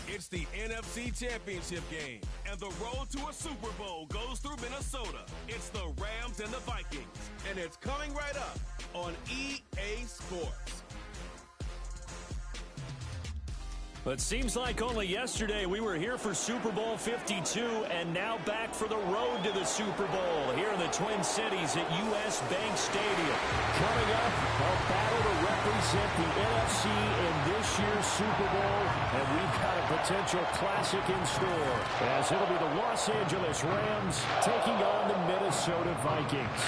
It's the NFC Championship Game, and the road to a Super Bowl goes through Minnesota. It's the Rams and the Vikings, and it's coming right up on EA Sports. But seems like only yesterday we were here for Super Bowl 52 and now back for the road to the Super Bowl here in the Twin Cities at US Bank Stadium. Coming up, a battle to represent the NFC in this year's Super Bowl, and we've got a potential classic in store as it'll be the Los Angeles Rams taking on the Minnesota Vikings.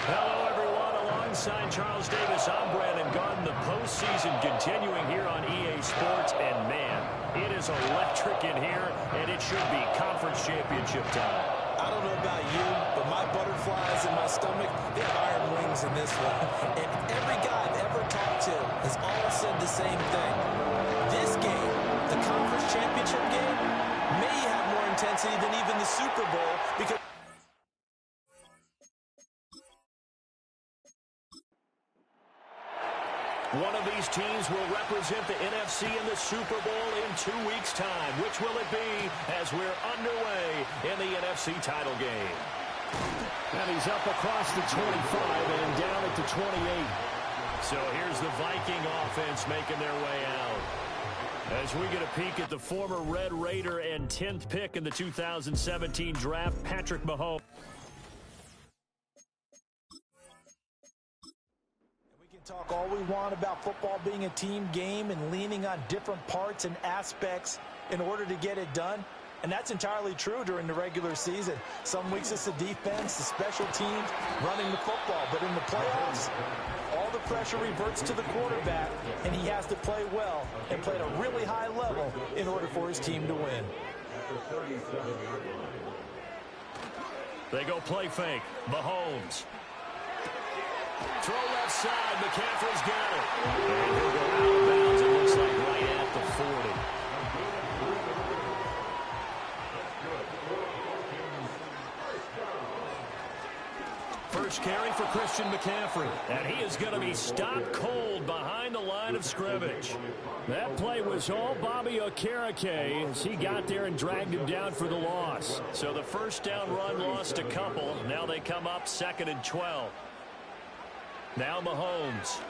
Hello, everyone. Alongside Charles Davis, I'm Brandon Garden. The postseason continuing here on EA Sports, and man, it is electric in here, and it should be conference championship time. I don't know about you, but my butterflies in my stomach, they have iron wings in this one. And every guy I've ever talked to has all said the same thing. This game, the conference championship game, may have more intensity than even the Super Bowl because one of these teams will represent the NFC in the Super Bowl in 2 weeks' time. Which will it be as we're underway in the NFC title game? And he's up across the 25 and down at the 28. So here's the Viking offense making their way out. As we get a peek at the former Red Raider and 10th pick in the 2017 draft, Patrick Mahomes. Talk all we want about football being a team game and leaning on different parts and aspects in order to get it done. And that's entirely true during the regular season. Some weeks it's the defense, the special teams, running the football. But in the playoffs, all the pressure reverts to the quarterback, and he has to play well and play at a really high level in order for his team to win. They go play fake. Mahomes. Throw left side. McCaffrey's got it. And he'll go out of bounds. It looks like right at the 40. First carry for Christian McCaffrey. And he is going to be stopped cold behind the line of scrimmage. That play was all Bobby Okereke as he got there and dragged him down for the loss. So the first down run lost a couple. Now they come up 2nd and 12. Now Mahomes.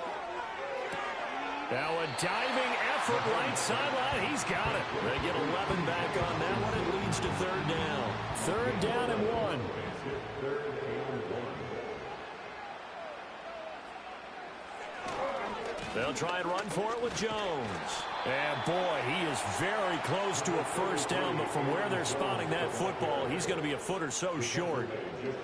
Now a diving effort right sideline. He's got it. They get 11 back on that one. It leads to 3rd down. 3rd down and 1. They'll try and run for it with Jones. And, boy, he is very close to a first down, but from where they're spotting that football, he's going to be a foot or so short.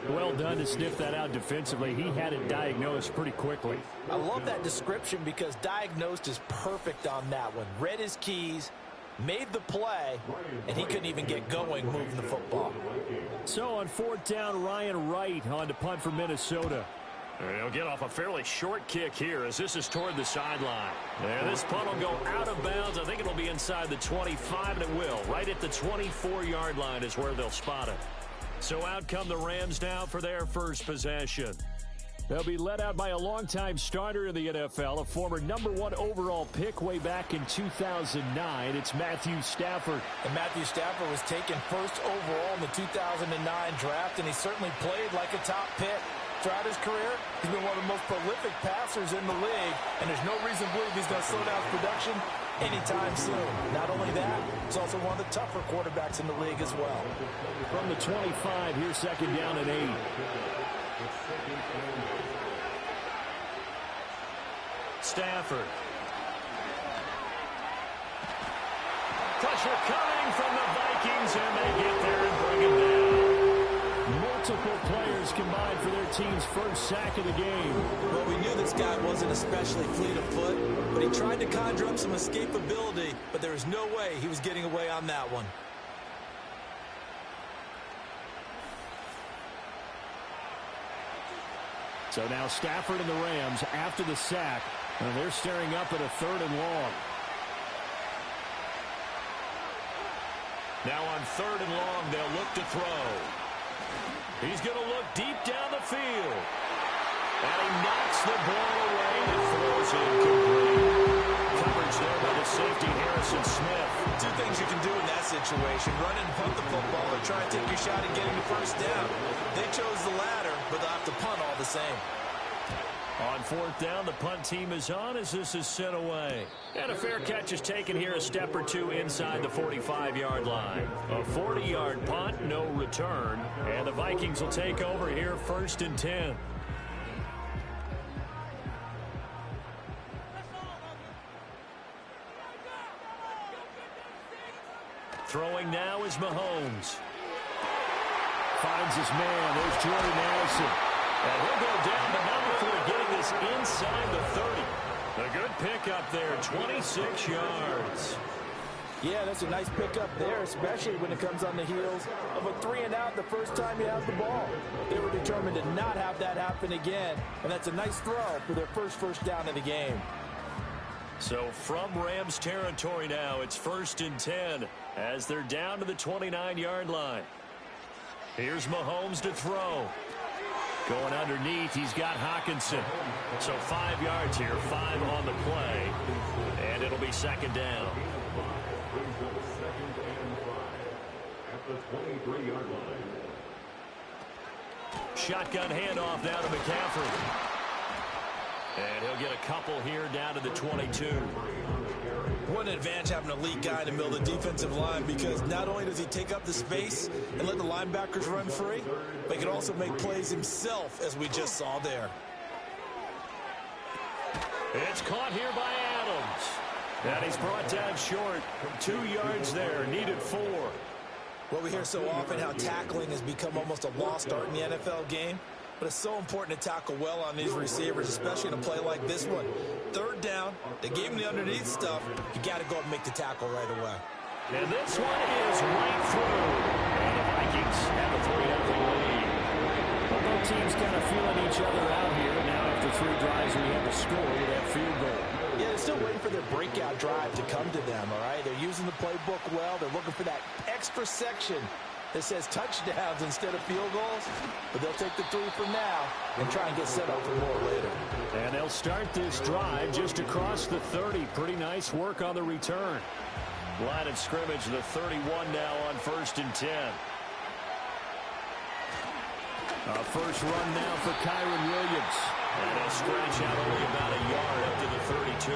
Well done to sniff that out defensively. He had it diagnosed pretty quickly. I love that description because diagnosed is perfect on that one. Read his keys, made the play, and he couldn't even get going moving the football. So on 4th down, Ryan Wright on to punt for Minnesota. He'll get off a fairly short kick here as this is toward the sideline. And this punt will go out of bounds. I think it'll be inside the 25, and it will. Right at the 24-yard line is where they'll spot it. So out come the Rams now for their first possession. They'll be led out by a longtime starter in the NFL, a former #1 overall pick way back in 2009. It's Matthew Stafford. And Matthew Stafford was taken first overall in the 2009 draft, and he certainly played like a top pick. Throughout his career, he's been one of the most prolific passers in the league, and there's no reason to believe he's going to slow down his production anytime soon. Not only that, he's also one of the tougher quarterbacks in the league as well. From the 25, here's 2nd down and 8. Stafford. Pressure coming from the Vikings, and they get there and bring him down. Multiple players combined for their team's first sack of the game. Well, we knew this guy wasn't especially fleet of foot, but he tried to conjure up some escapability, but there was no way he was getting away on that one. So now Stafford and the Rams after the sack, and they're staring up at a 3rd and long. Now on 3rd and long, they'll look to throw. He's going to look deep down the field. And he knocks the ball away and throws it incomplete. Coverage there by the safety, Harrison Smith. Two things you can do in that situation: run and punt the football, or try and take your shot at getting the first down. They chose the latter, but they'll have to punt all the same. On 4th down, the punt team is on as this is sent away. And a fair catch is taken here a step or two inside the 45-yard line. A 40-yard punt, no return. And the Vikings will take over here 1st and 10. Throwing now is Mahomes. Finds his man. There's Jordan Addison. And he'll go down, but not before getting this inside the 30. A good pickup there, 26 yards. Yeah, that's a nice pickup there, especially when it comes on the heels of a 3-and-out the first time you have the ball. They were determined to not have that happen again, and that's a nice throw for their first down of the game. So from Rams territory now, it's 1st and 10 as they're down to the 29-yard line. Here's Mahomes to throw. Going underneath, he's got Hockenson. So 5 yards here, 5 on the play, and it'll be 2nd down. At the 23-yard line. Shotgun handoff down to McCaffrey. And he'll get a couple here down to the 22. What an advantage having an elite guy in the middle of the defensive line, because not only does he take up the space and let the linebackers run free, but he can also make plays himself, as we just saw there. It's caught here by Adams. And he's brought down short. 2 yards there, needed 4. Well, we hear so often how tackling has become almost a lost art in the NFL game. But it's so important to tackle well on these receivers, especially in a play like this one. 3rd down, they gave him the underneath stuff. You got to go up and make the tackle right away. And this one is right through. And the Vikings have a 3-0 lead. Well, both teams kind of feeling each other out here. Now after 3 drives, we have a score with that field goal. Yeah, they're still waiting for their breakout drive to come to them, all right? They're using the playbook well. They're looking for that extra section that says touchdowns instead of field goals, but they'll take the 3 for now and try and get set up for more later. And they'll start this drive just across the 30. Pretty nice work on the return. Line of scrimmage, the 31 now on 1st and 10. First run now for Kyron Williams. And they'll stretch out only about a yard up to the 32.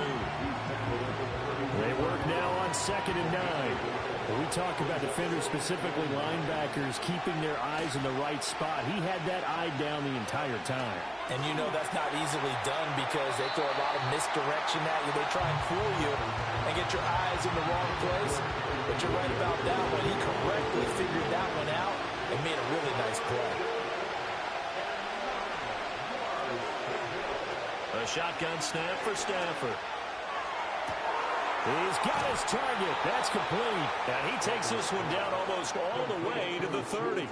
They work now on 2nd and 9. We talk about defenders, specifically linebackers, keeping their eyes in the right spot. He had that eye down the entire time. And you know that's not easily done because they throw a lot of misdirection at you. They try and fool you and get your eyes in the wrong place. But you're right about that one. He correctly figured that one out and made a really nice play. A shotgun snap for Stafford. He's got his target. That's complete. And he takes this one down almost all the way to the 30.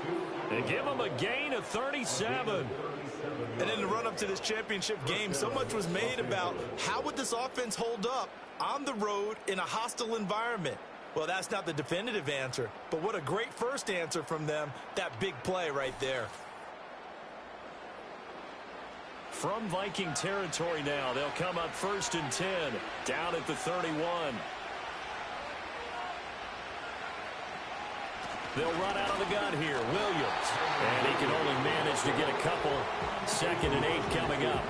They give him a gain of 37. And in the run-up to this championship game, so much was made about how would this offense hold up on the road in a hostile environment. Well, that's not the definitive answer, but what a great first answer from them, that big play right there. From Viking territory now, they'll come up 1st and 10, down at the 31. They'll run out of the gun here, Williams. And he can only manage to get a couple. 2nd and 8 coming up.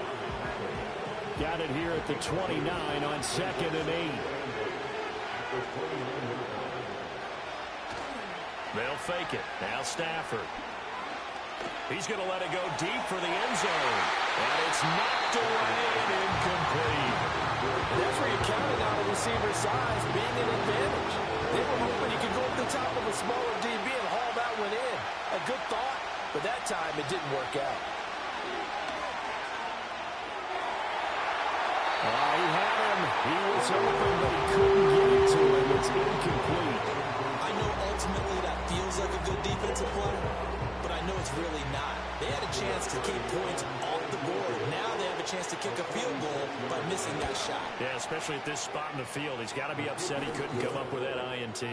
Got it here at the 29 on 2nd and 8. They'll fake it. Now Stafford. He's going to let it go deep for the end zone. And it's knocked away and incomplete. And that's where you're counting on a receiver's size being an advantage. They were hoping he could go up the top of a smaller DB and haul that one in. A good thought, but that time it didn't work out. He had him. He was open, but he couldn't get it to him. It's incomplete. I know ultimately that feels like a good defensive play, but I know it's really not. They had a chance to keep points off the board. Now they have a chance to kick a field goal by missing that shot. Yeah, especially at this spot in the field. He's got to be upset he couldn't come up with that INT.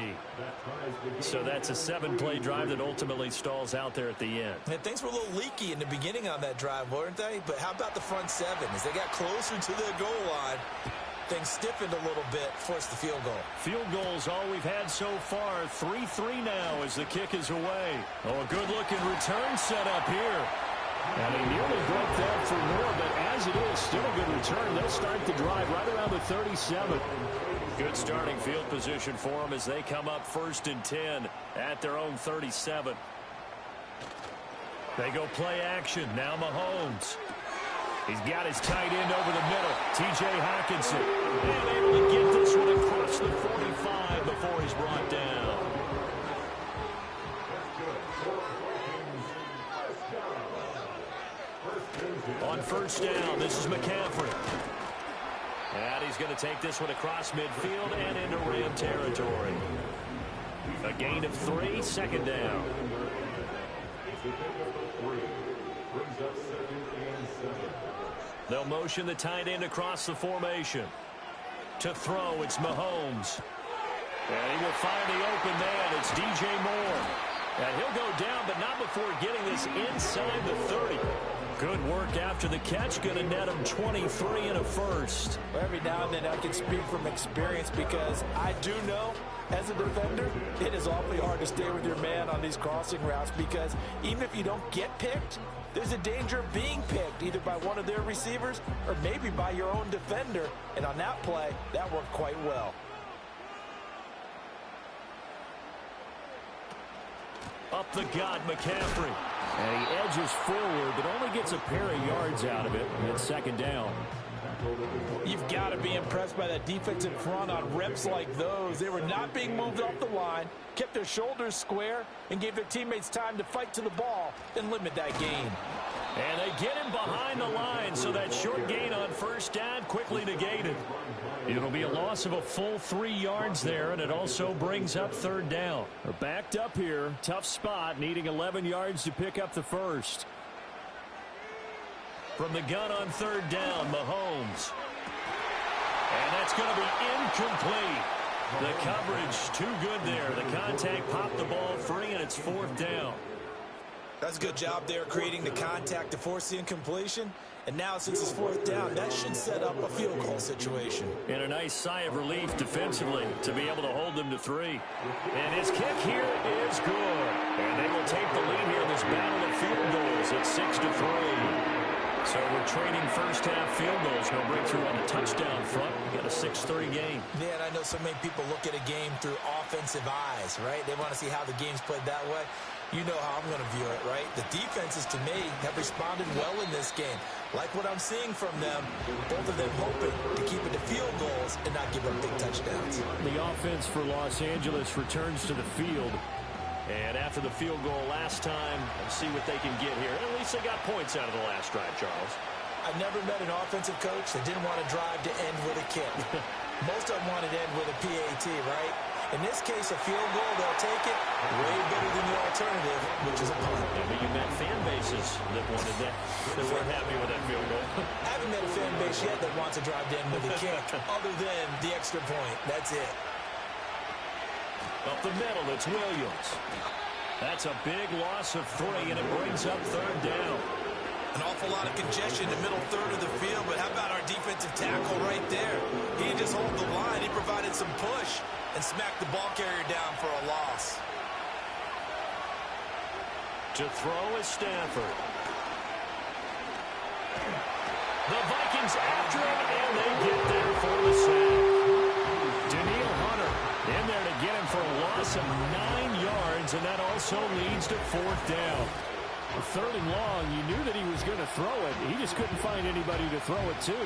So that's a 7-play drive that ultimately stalls out there at the end. And things were a little leaky in the beginning on that drive, weren't they? But how about the front 7? As they got closer to the goal line, things stiffened a little bit, forced the field goal. Field goals all we've had so far. 3-3 now as the kick is away. Oh, a good-looking return set up here. And he nearly broke that for more, but as it is, still a good return. They'll start the drive right around the 37. Good starting field position for them as they come up 1st and 10 at their own 37. They go play action. Now Mahomes. He's got his tight end over the middle. T.J. Hawkinson. And able to get this one across the 45 before he's brought down. On 1st down, this is McCaffrey. And he's going to take this one across midfield and into Ram territory. A gain of 3, 2nd down. They'll motion the tight end across the formation. To throw, it's Mahomes. And he will find the open man. It's DJ Moore. And he'll go down, but not before getting this inside the 30. Good work after the catch. Going to net him 23 and a first. Well, every now and then I can speak from experience because I do know as a defender, it is awfully hard to stay with your man on these crossing routes because even if you don't get picked, there's a danger of being picked either by one of their receivers or maybe by your own defender. And on that play, that worked quite well. Up the gut, McCaffrey. And he edges forward, but only gets a pair of yards out of it. And it's 2nd down. You've got to be impressed by that defensive front on reps like those. They were not being moved off the line, kept their shoulders square, and gave their teammates time to fight to the ball and limit that gain. And they get him behind the line, so that short gain on 1st down quickly negated. It'll be a loss of a full 3 yards there, and it also brings up 3rd down. They're backed up here. Tough spot, needing 11 yards to pick up the first. From the gun on 3rd down, Mahomes. And that's going to be incomplete. The coverage too good there. The contact popped the ball free, and it's 4th down. That's a good job there creating the contact to force the incompletion. And now since it's 4th down, that should set up a field goal situation. And a nice sigh of relief defensively to be able to hold them to 3. And his kick here is good. And they will take the lead here in this battle of field goals at 6-3. So we're trading 1st half field goals. No breakthrough on the touchdown front. We got a 6-3 game. Yeah, and I know so many people look at a game through offensive eyes, right? They want to see how the game's played that way. You know how I'm going to view it, right? The defenses, to me, have responded well in this game. Like what I'm seeing from them, both of them hoping to keep it to field goals and not give up big touchdowns. The offense for Los Angeles returns to the field. And after the field goal last time, let's see what they can get here. At least they got points out of the last drive, Charles. I've never met an offensive coach that didn't want to drive to end with a kick. Most of them want it end with a PAT, right? In this case, a field goal, they'll take it way better than the alternative, which is a punt. Yeah, but you met fan bases that wanted that, that weren't happy with that field goal. I haven't met a fan base yet that wants to drive to end with a kick, other than the extra point. That's it. Up the middle, it's Williams. That's a big loss of 3, and it brings up third down. An awful lot of congestion in the middle third of the field, but how about our defensive tackle right there? He didn't just hold the line. He provided some push and smacked the ball carrier down for a loss. To throw is Stafford. The Vikings after him, and they get there for the sack. Daniil Hunter in there to get him for a loss of 9 yards, and that also leads to fourth down. Third and long, you knew that he was going to throw it. He just couldn't find anybody to throw it to.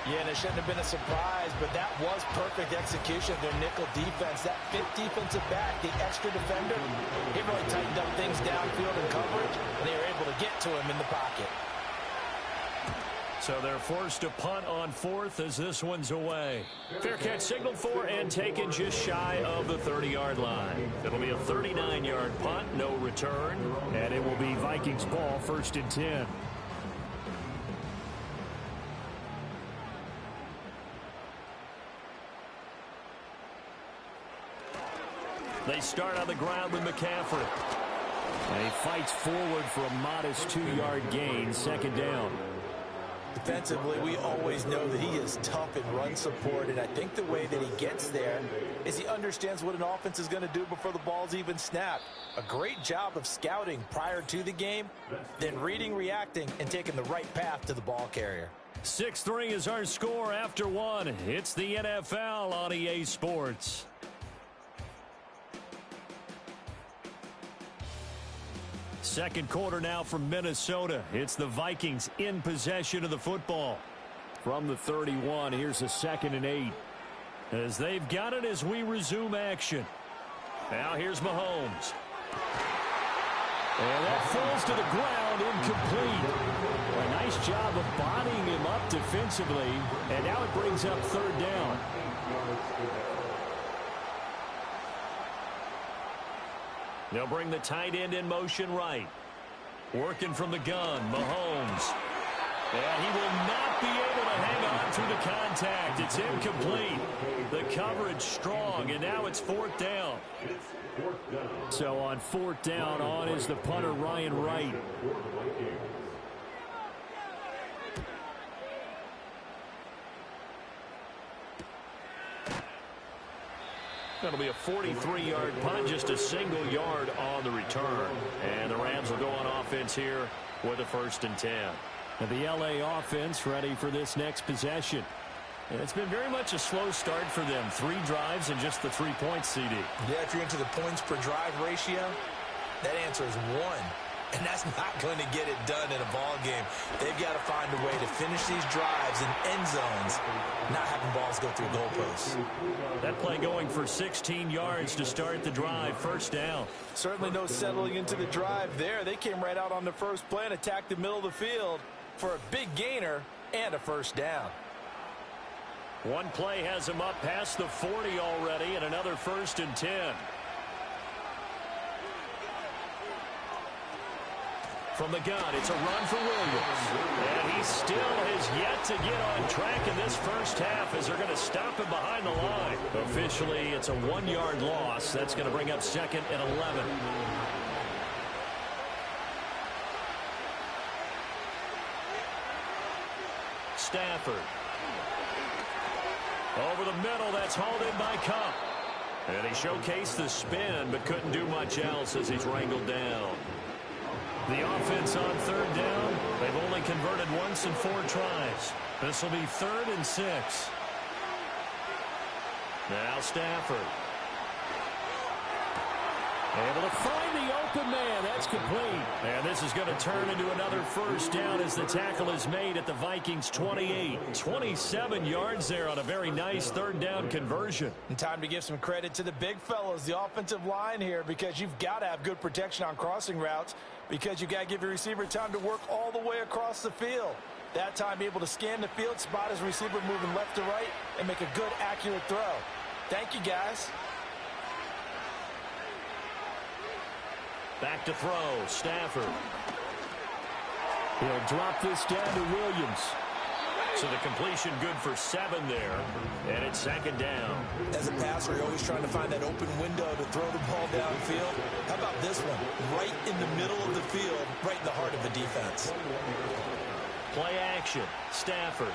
Yeah, and it shouldn't have been a surprise, but that was perfect execution of their nickel defense. That fifth defensive back, the extra defender, he really tightened up things downfield in coverage, and they were able to get to him in the pocket. So they're forced to punt on fourth as this one's away. Fair catch signaled for and taken just shy of the 30-yard line. It'll be a 39-yard punt, no return, and it will be Vikings ball, 1st and 10. They start on the ground with McCaffrey. And he fights forward for a modest 2-yard gain, 2nd down. Defensively, we always know that he is tough in run support, and I think the way that he gets there is he understands what an offense is going to do before the ball's even snapped. A great job of scouting prior to the game, then reading, reacting, and taking the right path to the ball carrier. 6-3 is our score after 1. It's the NFL on EA Sports. Second quarter now from Minnesota. It's the Vikings in possession of the football. From the 31, here's a 2nd and 8. As they've got it as we resume action. Now here's Mahomes. And that falls to the ground, incomplete. A nice job of bodying him up defensively. And now it brings up third down. They'll bring the tight end in motion right. Working from the gun, Mahomes. And he will not be able to hang on through the contact. It's incomplete. The coverage strong, and now it's 4th down. So on 4th down, on is the punter, Ryan Wright. That'll be a 43-yard punt, just a single yard on the return. And the Rams will go on offense here with a 1st and 10. And the LA offense ready for this next possession. And it's been very much a slow start for them. 3 drives and just the 3 points, CD. Yeah, if you're into the points per drive ratio, that answer is 1. And that's not going to get it done in a ball game. They've got to find a way to finish these drives in end zones, not having balls go through goalposts. That play going for 16 yards to start the drive. 1st down. Certainly no settling into the drive there. They came right out on the first play and attacked the middle of the field for a big gainer and a 1st down. One play has him up past the 40 already, and another 1st and 10. From the gun, it's a run for Williams. And he still has yet to get on track in this first half as they're going to stop him behind the line. Officially, it's a 1-yard loss. That's going to bring up 2nd and 11. Stafford. Over the middle, that's hauled in by Cup. And he showcased the spin, but couldn't do much else as he's wrangled down. The offense on 3rd down, they've only converted once in 4 tries. This will be 3rd and 6. Now Stafford. Able to find the open man. That's complete. And this is going to turn into another 1st down as the tackle is made at the Vikings 28. 27 yards there on a very nice 3rd down conversion. And time to give some credit to the big fellas, the offensive line here, because you've got to have good protection on crossing routes, because you've got to give your receiver time to work all the way across the field. That time able to scan the field, spot his receiver moving left to right, and make a good, accurate throw. Thank you, guys. Back to throw, Stafford. He'll drop this down to Williams. So the completion good for 7 there, and it's 2nd down. As a passer, you're always trying to find that open window to throw the ball downfield. How about this one? Right in the middle of the field, right in the heart of the defense. Play action, Stafford.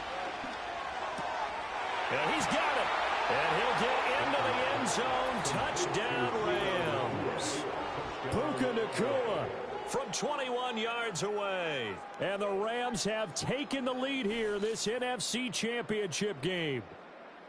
And he's got it. And he'll get into the end zone. Touchdown, Rams. Puka Nacua from 21 yards away. And the Rams have taken the lead here in this NFC Championship game.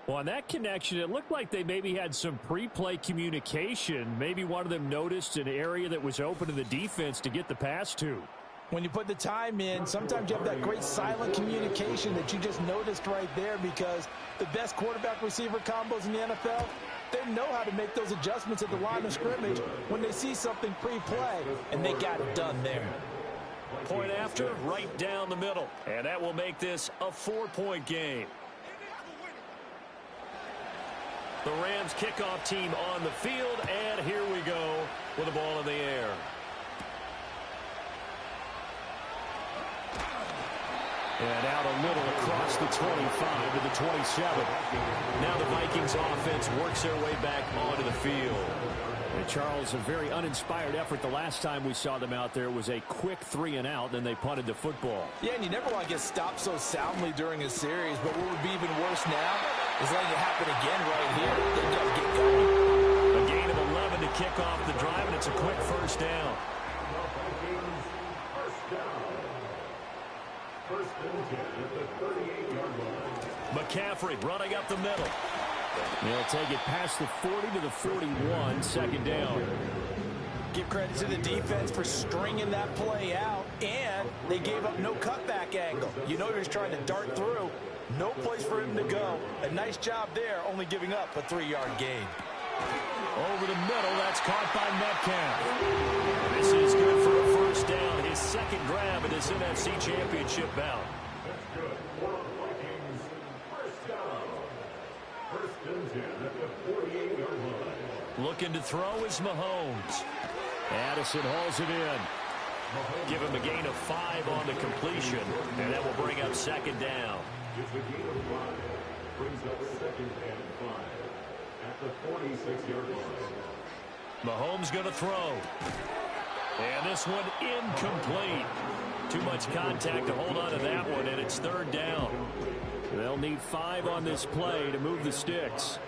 Well, on that connection, it looked like they maybe had some pre-play communication. Maybe one of them noticed an area that was open to the defense to get the pass to. When you put the time in, sometimes you have that great silent communication that you just noticed right there, because the best quarterback-receiver combos in the NFL, they know how to make those adjustments at the line of scrimmage when they see something pre-play, and they got it done there. Point after, right down the middle. And that will make this a 4-point game. The Rams kickoff team on the field, and here we go with the ball in the air. And out a little across the 25 to the 27. Now the Vikings offense works their way back onto the field. And Charles, a very uninspired effort the last time we saw them out there was a quick 3-and-out, then they punted the football. Yeah, and you never want to get stopped so soundly during a series, but what would be even worse now is letting it happen again right here. They got to get going. A gain of 11 to kick off the drive, and it's a quick 1st down. McCaffrey running up the middle. They'll take it past the 40 to the 41, 2nd down. Give credit to the defense for stringing that play out, and they gave up no cutback angle. You know they're just trying to dart through. No place for him to go. A nice job there, only giving up a 3-yard gain. Over the middle, that's caught by Metcalf. This is good for a 1st down, his 2nd grab in this NFC Championship bout. Looking to throw is Mahomes. Addison hauls it in. Give him a gain of 5 on the completion, and that will bring up 2nd down. Just a gain of 5. Brings up 2nd and 5 at the 46-yard line. Mahomes going to throw. And this one incomplete. Too much contact to hold on to that one, and it's 3rd down. They'll need 5 on this play to move the sticks.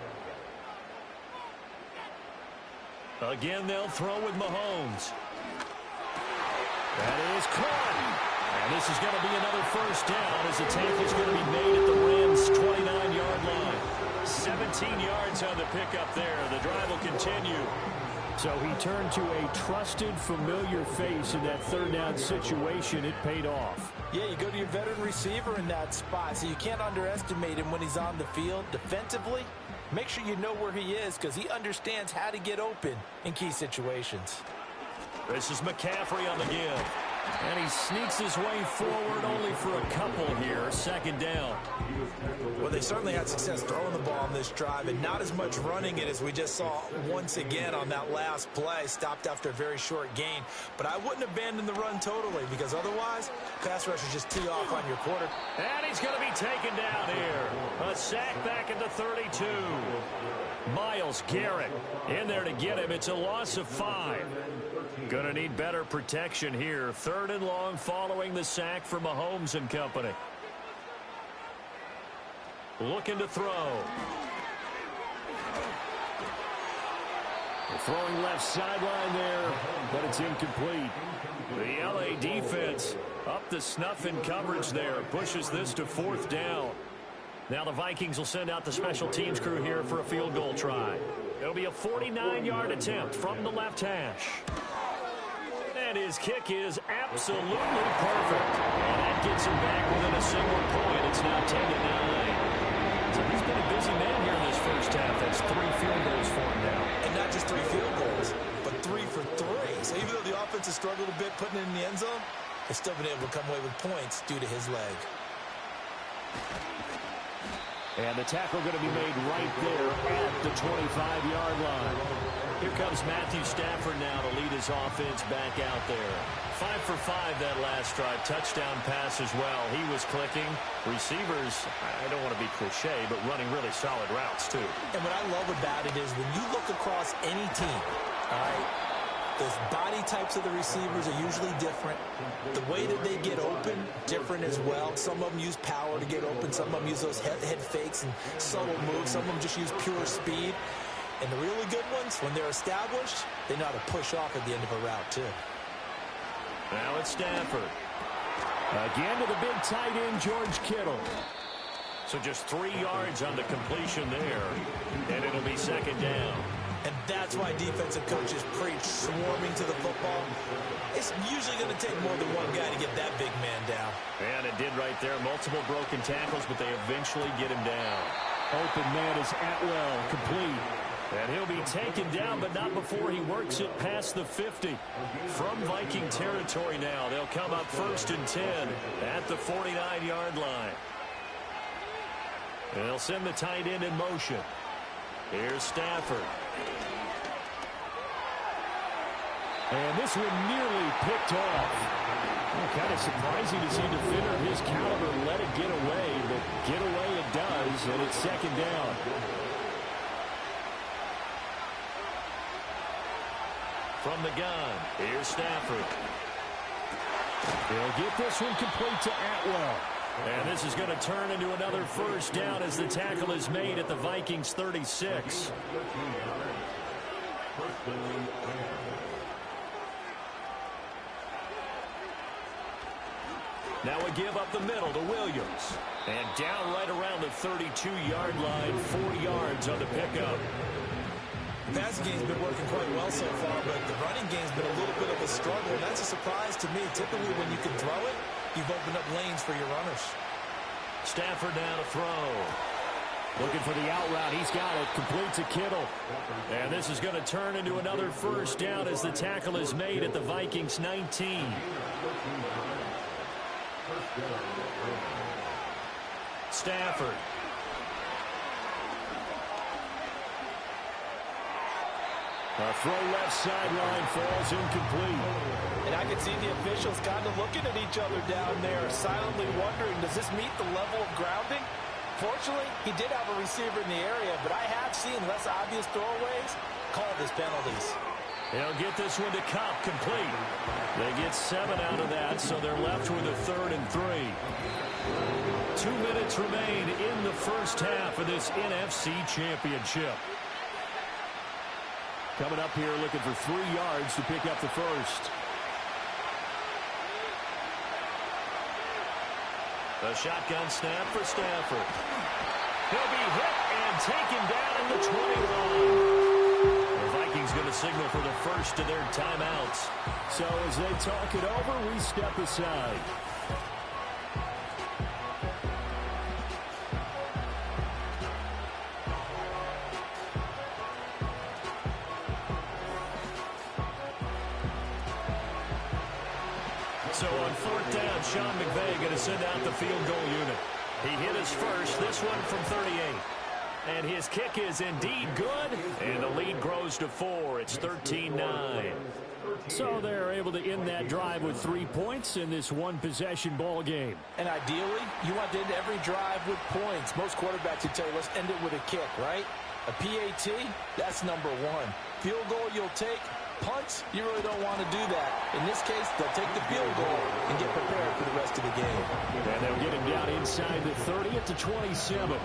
Again, they'll throw with Mahomes. That is caught. And this is going to be another 1st down as the tackle's going to be made at the Rams' 29-yard line. 17 yards on the pickup there. The drive will continue. So he turned to a trusted, familiar face in that 3rd down situation. It paid off. Yeah, you go to your veteran receiver in that spot, so you can't underestimate him when he's on the field defensively. Make sure you know where he is, because he understands how to get open in key situations. This is McCaffrey on the give. And he sneaks his way forward only for a couple here. 2nd down. Well, they certainly had success throwing the ball on this drive, and not as much running it as we just saw once again on that last play. Stopped after a very short gain. But I wouldn't abandon the run totally, because otherwise, pass rushers just tee off on your quarter. And he's going to be taken down here. A sack back at the 32. Myles Garrett in there to get him. It's a loss of 5. Going to need better protection here. 3rd and long following the sack for Mahomes and company. Looking to throw. Throwing left sideline there, but it's incomplete. The LA defense up the snuff in coverage there. Pushes this to 4th down. Now the Vikings will send out the special teams crew here for a field goal try. It'll be a 49-yard attempt from the left hash. And his kick is absolutely perfect. And that gets him back within a single point. It's now 10-9. So he's been a busy man here in this 1st half. That's 3 field goals for him now. And not just 3 field goals, but 3 for 3. So even though the offense has struggled a bit putting it in the end zone, they've still been able to come away with points due to his leg. And the tackle going to be made right there at the 25-yard line. Here comes Matthew Stafford now to lead his offense back out there. 5 for 5 that last drive. Touchdown pass as well. He was clicking. Receivers, I don't want to be cliche, but running really solid routes too. And what I love about it is when you look across any team, all right, the body types of the receivers are usually different. The way that they get open, different as well. Some of them use power to get open. Some of them use those head fakes and subtle moves. Some of them just use pure speed. And the really good ones, when they're established, they know how to push off at the end of a route, too. Now it's Stafford. Again to the big tight end, George Kittle. So just 3 yards on the completion there. And it'll be second down. And that's why defensive coaches preach swarming to the football. It's usually going to take more than one guy to get that big man down. And it did right there. Multiple broken tackles, but they eventually get him down. Open man is Atwell, complete. And he'll be taken down, but not before he works it past the 50. From Viking territory now, they'll come up 1st and 10 at the 49-yard line. And they'll send the tight end in motion. Here's Stafford. And this one nearly picked off. Kind of surprising to see a defender of his caliber let it get away, but get away it does, and it's second down. From the gun, here's Stafford. He'll get this one complete to Atwell. And this is going to turn into another first down as the tackle is made at the Vikings 36. Now a give up the middle to Williams. And down right around the 32-yard line, 4 yards on the pickup. The passing game's been working quite well so far, but the running game's been a little bit of a struggle. That's a surprise to me. Typically, when you can throw it, you've opened up lanes for your runners. Stafford now to throw. Looking for the out route. He's got it. Complete to Kittle. And this is going to turn into another first down as the tackle is made at the Vikings 19. Stafford. A throw left sideline falls incomplete. And I can see the officials kind of looking at each other down there, silently wondering, does this meet the level of grounding? Fortunately, he did have a receiver in the area, but I have seen less obvious throwaways called as penalties. They'll get this one to Cup, complete. They get 7 out of that, so they're left with a 3rd and 3. 2 minutes remain in the first half of this NFC Championship. Coming up here looking for 3 yards to pick up the first. A shotgun snap for Stafford. He'll be hit and taken down at the 20 line. The Vikings going to signal for the first of their timeouts. So as they talk it over, we step aside. So on 4th down, Sean McVay going to send out the field goal unit. He hit his first, this one from 38. And his kick is indeed good, and the lead grows to 4. It's 13-9. So they're able to end that drive with 3 points in this one-possession ball game. And ideally, you want to end every drive with points. Most quarterbacks would tell you, let's end it with a kick, right? A PAT, that's number 1. Field goal you'll take. Punts, you really don't want to do that. In this case, they'll take the field goal and get prepared for the rest of the game. And they'll get him down inside the 30 at the 27.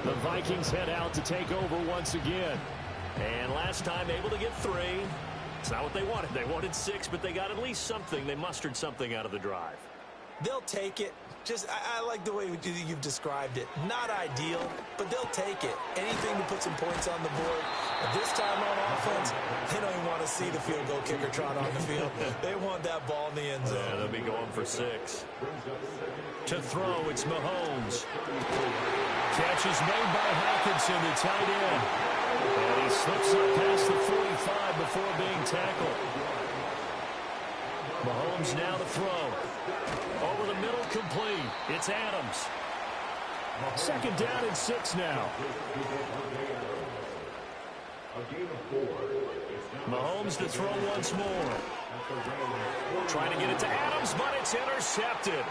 The Vikings head out to take over once again. And last time able to get 3. It's not what they wanted. They wanted 6, but they got at least something. They mustered something out of the drive. They'll take it. I like the way you've described it. Not ideal, but they'll take it. Anything to put some points on the board. But this time on offense, they don't even want to see the field goal kicker trot on the field. They want that ball in the end zone. Yeah, they'll be going for 6. To throw, it's Mahomes. Catch is made by Hawkinson, the tight end. And he slips up past the 45 before being tackled. Mahomes now to throw. Over the middle, complete. It's Adams. Second down and 6 now. Mahomes to throw once more. Trying to get it to Adams, but it's intercepted.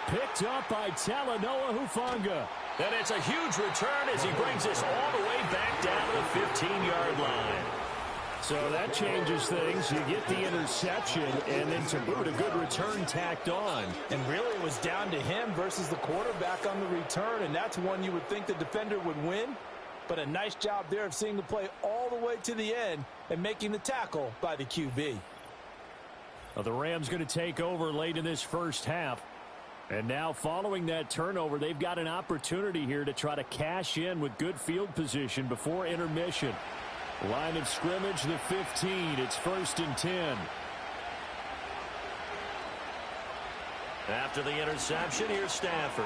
Picked up by Talanoa Hufanga. And it's a huge return as he brings us all the way back down to the 15-yard line. So that changes things. You get the interception, and then to boot, a good return tacked on. And really it was down to him versus the quarterback on the return, and that's one you would think the defender would win. But a nice job there of seeing the play all the way to the end and making the tackle by the QB. Well, the Rams going to take over late in this first half. And now following that turnover, they've got an opportunity here to try to cash in with good field position before intermission. Line of scrimmage, the 15. It's 1st and 10. After the interception, here's Stafford.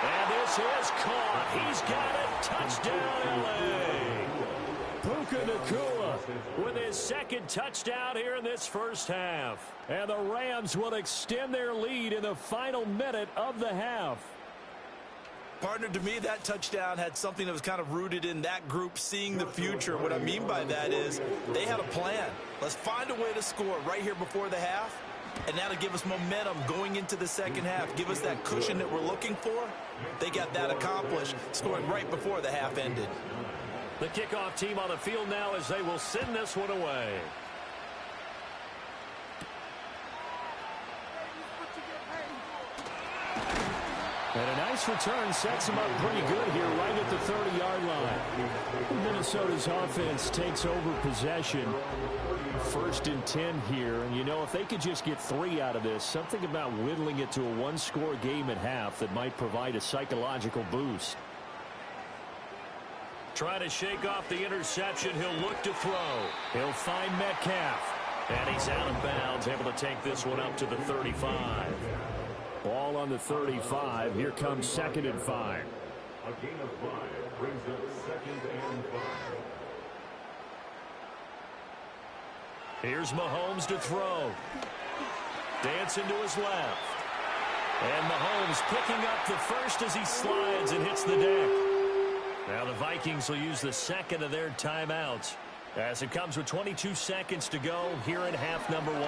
And this is caught. He's got it. Touchdown, L.A. Puka Nacua with his second touchdown here in this first half. And the Rams will extend their lead in the final minute of the half. Partner, to me, that touchdown had something that was kind of rooted in that group seeing the future. What I mean by that is they had a plan. Let's find a way to score right here before the half, and that'll give us momentum going into the second half, give us that cushion that we're looking for. They got that accomplished, scoring right before the half ended. The kickoff team on the field now as they will send this one away. And a nice return sets them up pretty good here right at the 30-yard line. Minnesota's offense takes over possession. 1st and 10 here. And, you know, if they could just get 3 out of this, something about whittling it to a one-score game at half that might provide a psychological boost. Trying to shake off the interception. He'll look to throw. He'll find Metcalf. And he's out of bounds, able to take this one up to the 35. Ball on the 35. Here comes 2nd and 5. A gain of 5 brings up 2nd and 5. Here's Mahomes to throw. Dancing to his left. And Mahomes picking up the first as he slides and hits the deck. Now the Vikings will use the second of their timeouts as it comes with 22 seconds to go here in half number 1.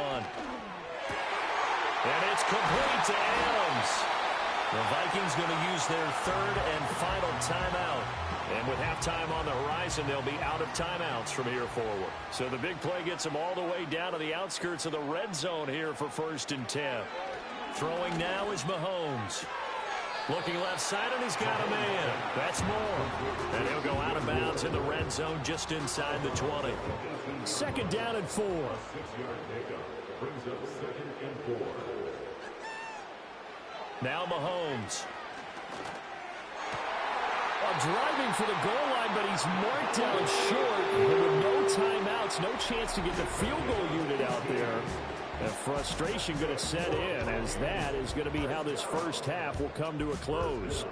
And it's complete to Adams. The Vikings going to use their 3rd and final timeout. And with halftime on the horizon, they'll be out of timeouts from here forward. So the big play gets them all the way down to the outskirts of the red zone here for 1st and 10. Throwing now is Mahomes. Looking left side, and he's got a man. That's more. And he'll go out of bounds in the red zone just inside the 20. 2nd down and 4. 6-yard pickup brings up 2nd and 4. Now Mahomes. Driving for the goal line, but he's marked down short. And with no timeouts, no chance to get the field goal unit out there. And frustration going to set in, as that is going to be how this first half will come to a close.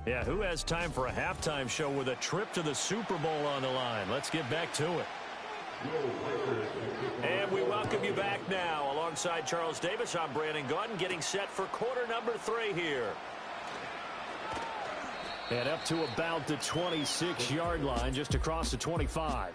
Yeah, who has time for a halftime show with a trip to the Super Bowl on the line? Let's get back to it. And we welcome you back now. Alongside Charles Davis, I'm Brandon Gaudin, getting set for quarter number 3 here. And up to about the 26-yard line, just across the 25.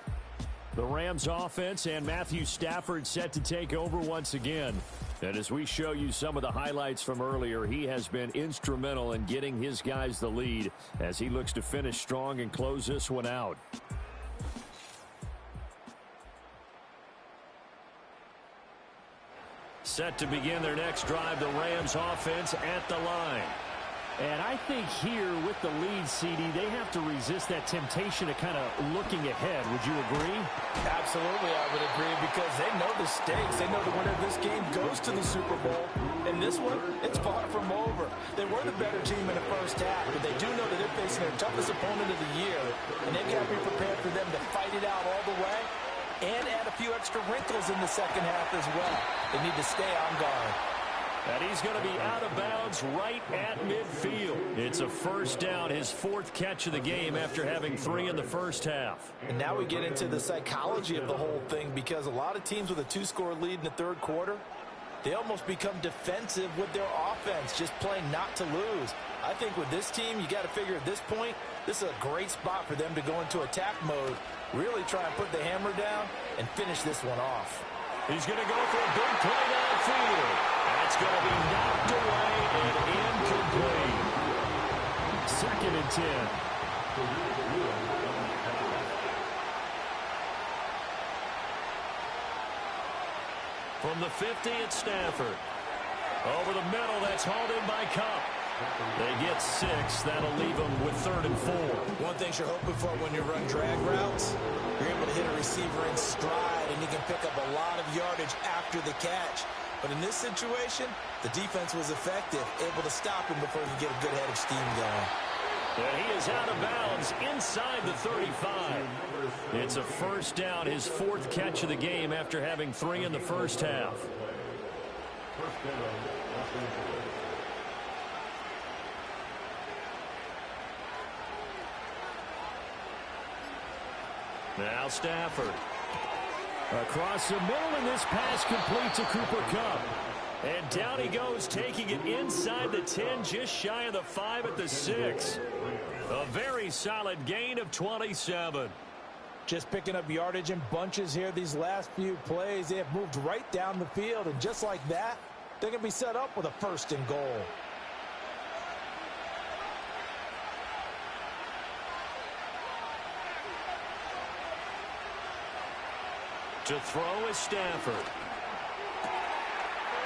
The Rams offense and Matthew Stafford set to take over once again. And as we show you some of the highlights from earlier, he has been instrumental in getting his guys the lead as he looks to finish strong and close this one out. Set to begin their next drive, the Rams offense at the line. And I think here with the lead, CD, they have to resist that temptation of kind of looking ahead. Would you agree? Absolutely, I would agree, because they know the stakes. They know the winner of this game goes to the Super Bowl. And this one, it's far from over. They were the better team in the first half, but they do know that they're facing their toughest opponent of the year. And they've got to be prepared for them to fight it out all the way and add a few extra wrinkles in the second half as well. They need to stay on guard. And he's going to be out of bounds right at midfield. It's a first down, his 4th catch of the game after having 3 in the first half. And now we get into the psychology of the whole thing, because a lot of teams with a 2-score lead in the third quarter, they almost become defensive with their offense, just playing not to lose. I think with this team, you got to figure at this point, this is a great spot for them to go into attack mode, really try and put the hammer down and finish this one off. He's going to go for a big play downfield. That's going to be knocked away and incomplete. 2nd and 10. From the 50, it's Stafford. Over the middle, that's hauled in by Cup. They get 6. That'll leave them with 3rd and 4. One thing you're hoping for when you run drag routes, you're able to hit a receiver in stride, and you can pick up a lot of yardage after the catch. But in this situation, the defense was effective, able to stop him before he could get a good head of steam going. And he is out of bounds inside the 35. It's a first down, his 4th catch of the game after having 3 in the first half. Now Stafford. Across the middle, and this pass complete to Cooper Kupp. And down he goes, taking it inside the 10, just shy of the 5 at the 6. A very solid gain of 27. Just picking up yardage in bunches here these last few plays. They have moved right down the field, and just like that, they're going to be set up with a 1st and goal. To throw is Stafford.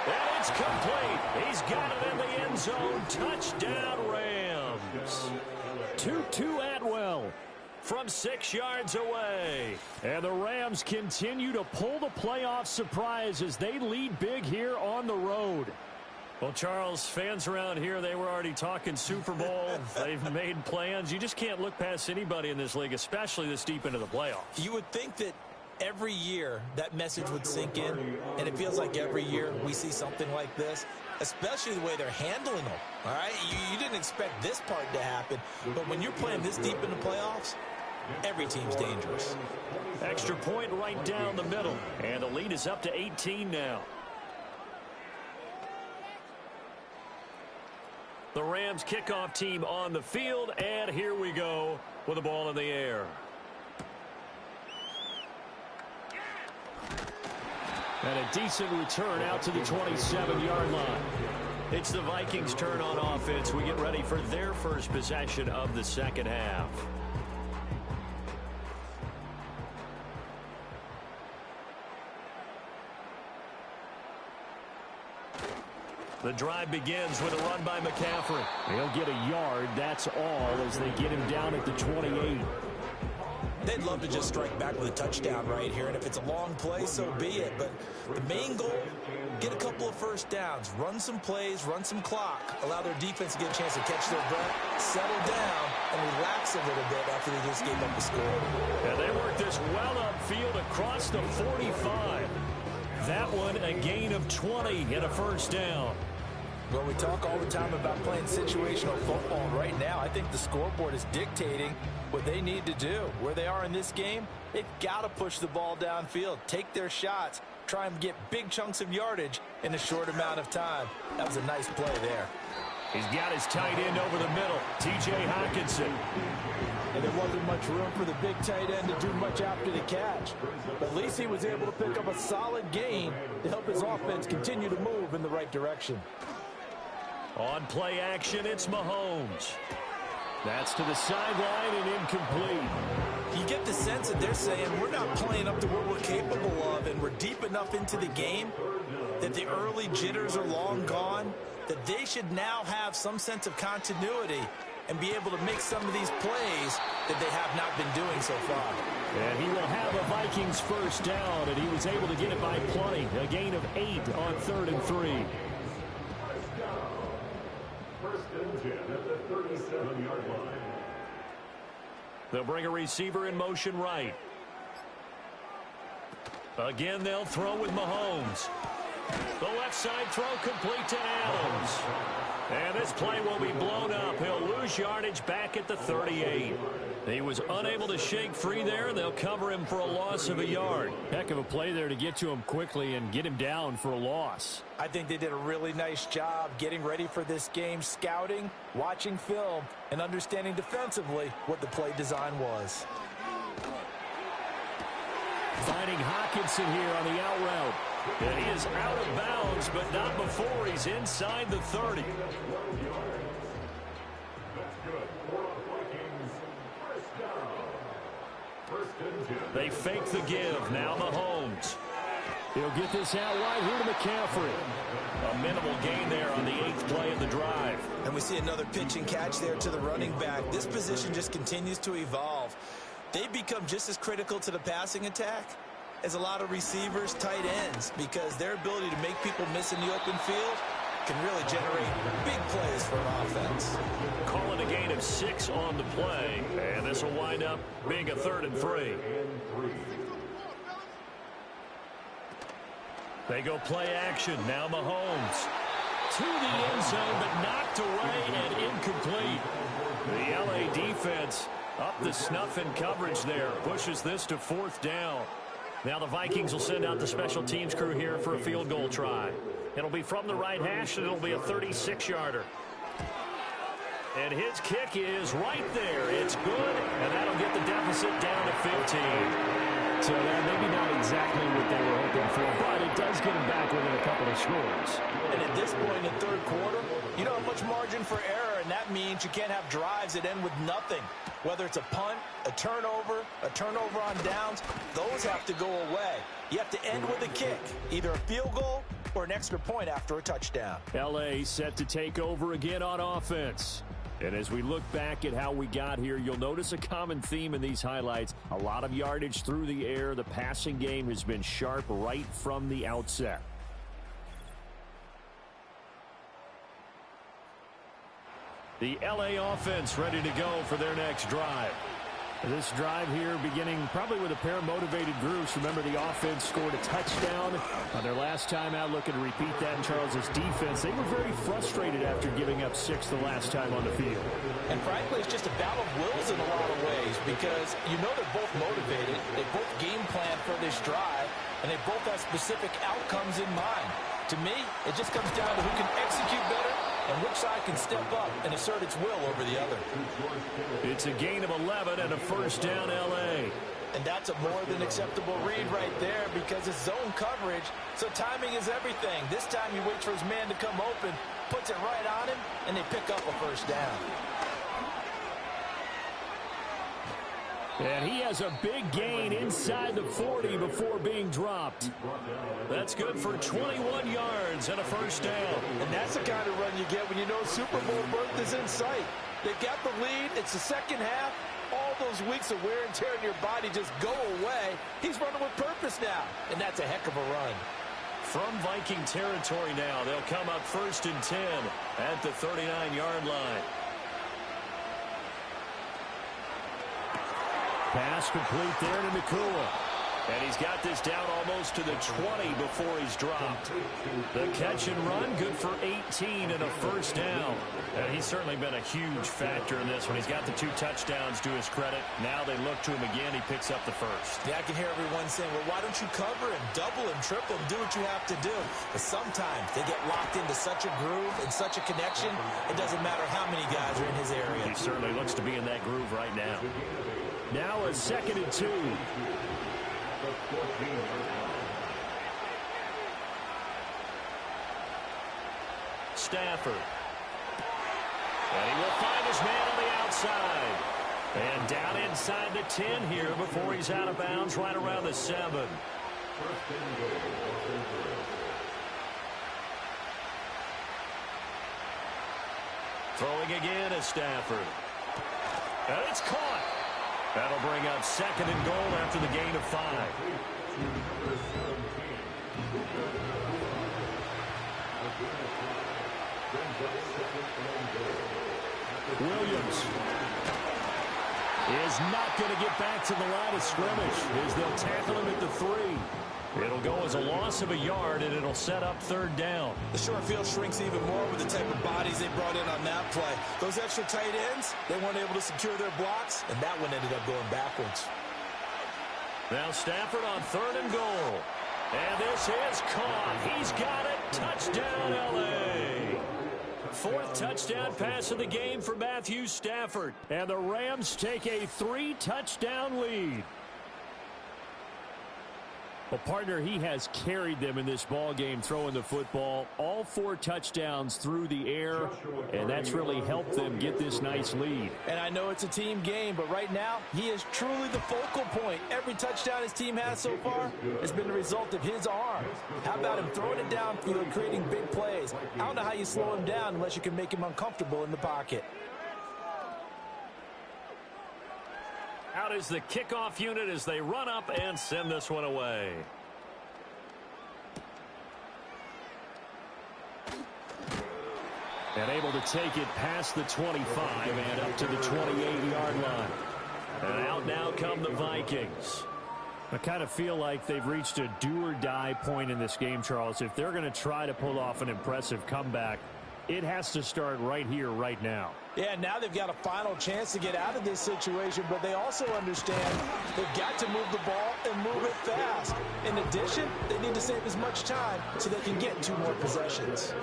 And it's complete. He's got it in the end zone. Touchdown, Rams. 2-2 Atwell from 6 yards away. And the Rams continue to pull the playoff surprise as they lead big here on the road. Well, Charles, fans around here, they were already talking Super Bowl. They've made plans. You just can't look past anybody in this league, especially this deep into the playoffs. You would think that every year that message would sink in, and it feels like every year we see something like this, especially the way they're handling them. All right, you didn't expect this part to happen, but when you're playing this deep in the playoffs, every team's dangerous. Extra point right down the middle, and the lead is up to 18 now. The Rams kickoff team on the field, and here we go with the ball in the air. And a decent return out to the 27-yard line. It's the Vikings' turn on offense. We get ready for their first possession of the second half. The drive begins with a run by McCaffrey. He'll get a yard, that's all, as they get him down at the 28. They'd love to just strike back with a touchdown right here, and if it's a long play, so be it. But the main goal, get a couple of first downs, run some plays, run some clock, allow their defense to get a chance to catch their breath, settle down, and relax a little bit after they just gave up a score. And they work this well upfield across the 45. That one a gain of 20 and a first down. Well, we talk all the time about playing situational football, and right now I think the scoreboard is dictating what they need to do. Where they are in this game, they've got to push the ball downfield, take their shots, try and get big chunks of yardage in a short amount of time. That was a nice play there. He's got his tight end over the middle, T.J. Hockenson. And there wasn't much room for the big tight end to do much after the catch. But at least he was able to pick up a solid gain to help his offense continue to move in the right direction. On play action, it's Mahomes. That's to the sideline and incomplete. You get the sense that they're saying we're not playing up to what we're capable of, and we're deep enough into the game that the early jitters are long gone, that they should now have some sense of continuity and be able to make some of these plays that they have not been doing so far. And he will have a Vikings first down, and he was able to get it by plenty. A gain of 8 on 3rd and 3. First and 10 at the 37-yard line. They'll bring a receiver in motion right. Again, they'll throw with Mahomes. The left side throw complete to Adams. And this play will be blown up. He'll lose yardage back at the 38. He was unable to shake free there. They'll cover him for a loss of a yard. Heck of a play there to get to him quickly and get him down for a loss. I think they did a really nice job getting ready for this game, scouting, watching film, and understanding defensively what the play design was. Finding Hawkinson here on the out route. And he is out of bounds, but not before he's inside the 30. They fake the give. Now Mahomes. He'll get this out wide here to McCaffrey. A minimal gain there on the 8th play of the drive. And we see another pitch and catch there to the running back. This position just continues to evolve. They become just as critical to the passing attack as a lot of receivers, tight ends, because their ability to make people miss in the open field can really generate big plays for an offense. Calling a gain of 6 on the play, and this will wind up being a 3rd and 3. They go play action. Now Mahomes to the end zone, but knocked away and incomplete. The LA defense up the snuff in coverage there. Pushes this to 4th down. Now the Vikings will send out the special teams crew here for a field goal try. It'll be from the right hash, and it'll be a 36-yarder. And his kick is right there. It's good, and that'll get the deficit down to 15. So that maybe not exactly what they were hoping for, but it does get them back within a couple of scores. And at this point in the 3rd quarter, you don't have much margin for error, and that means you can't have drives that end with nothing. Whether it's a punt, a turnover on downs, those have to go away. You have to end with a kick, either a field goal or an extra point after a touchdown. LA set to take over again on offense. And as we look back at how we got here, you'll notice a common theme in these highlights. A lot of yardage through the air. The passing game has been sharp right from the outset. The LA offense ready to go for their next drive. This drive here beginning probably with a pair of motivated groups. Remember, the offense scored a touchdown on their last time out. Looking to repeat that in Charles's defense. They were very frustrated after giving up 6 the last time on the field. And frankly, it's just a battle of wills in a lot of ways, because you know they're both motivated. They both game plan for this drive, and they both have specific outcomes in mind. To me, it just comes down to who can execute better and which side can step up and assert its will over the other. It's a gain of 11 and a 1st down, LA. And that's a more than acceptable read right there, because it's zone coverage, so timing is everything. This time he waits for his man to come open, puts it right on him, and they pick up a 1st down. And he has a big gain inside the 40 before being dropped. That's good for 21 yards and a 1st down. And that's the kind of run you get when you know Super Bowl berth is in sight. They've got the lead. It's the second half. All those weeks of wear and tear in your body just go away. He's running with purpose now, and that's a heck of a run. From Viking territory now, they'll come up 1st and 10 at the 39-yard line. Pass complete there to Nakua. And he's got this down almost to the 20 before he's dropped. The catch and run, good for 18 and a 1st down. And he's certainly been a huge factor in this one. He's got the 2 touchdowns to his credit. Now they look to him again. He picks up the 1st. Yeah, I can hear everyone saying, well, why don't you cover him, double him, triple him, do what you have to do. But sometimes they get locked into such a groove and such a connection, it doesn't matter how many guys are in his area. He certainly looks to be in that groove right now. Now a 2nd and 2. Stafford. And he will find his man on the outside. And down inside the 10 here before he's out of bounds right around the 7. Throwing again is Stafford. And it's caught. That'll bring up 2nd and goal after the gain of 5. Williams is not going to get back to the line of scrimmage as they'll tackle him at the 3. It'll go as a loss of a yard, and it'll set up third down. The short field shrinks even more with the type of bodies they brought in on that play. Those extra tight ends, they weren't able to secure their blocks, and that one ended up going backwards. Now Stafford on third and goal. And this is caught. He's got it. Touchdown, L.A. Fourth touchdown pass of the game for Matthew Stafford. And the Rams take a 3-touchdown lead. Well, partner, he has carried them in this ball game throwing the football. All 4 touchdowns through the air, and that's really helped them get this nice lead. And I know it's a team game, but right now, he is truly the focal point. Every touchdown his team has so far has been the result of his arm. How about him throwing it downfield and creating big plays? I don't know how you slow him down unless you can make him uncomfortable in the pocket. Out is the kickoff unit as they run up and send this one away. And able to take it past the 25 and up to the 28-yard line. And out now come the Vikings. I kind of feel like they've reached a do-or-die point in this game, Charles. If they're going to try to pull off an impressive comeback, it has to start right here, right now. Yeah, now they've got a final chance to get out of this situation, but they also understand they've got to move the ball and move it fast. In addition, they need to save as much time so they can get 2 more possessions.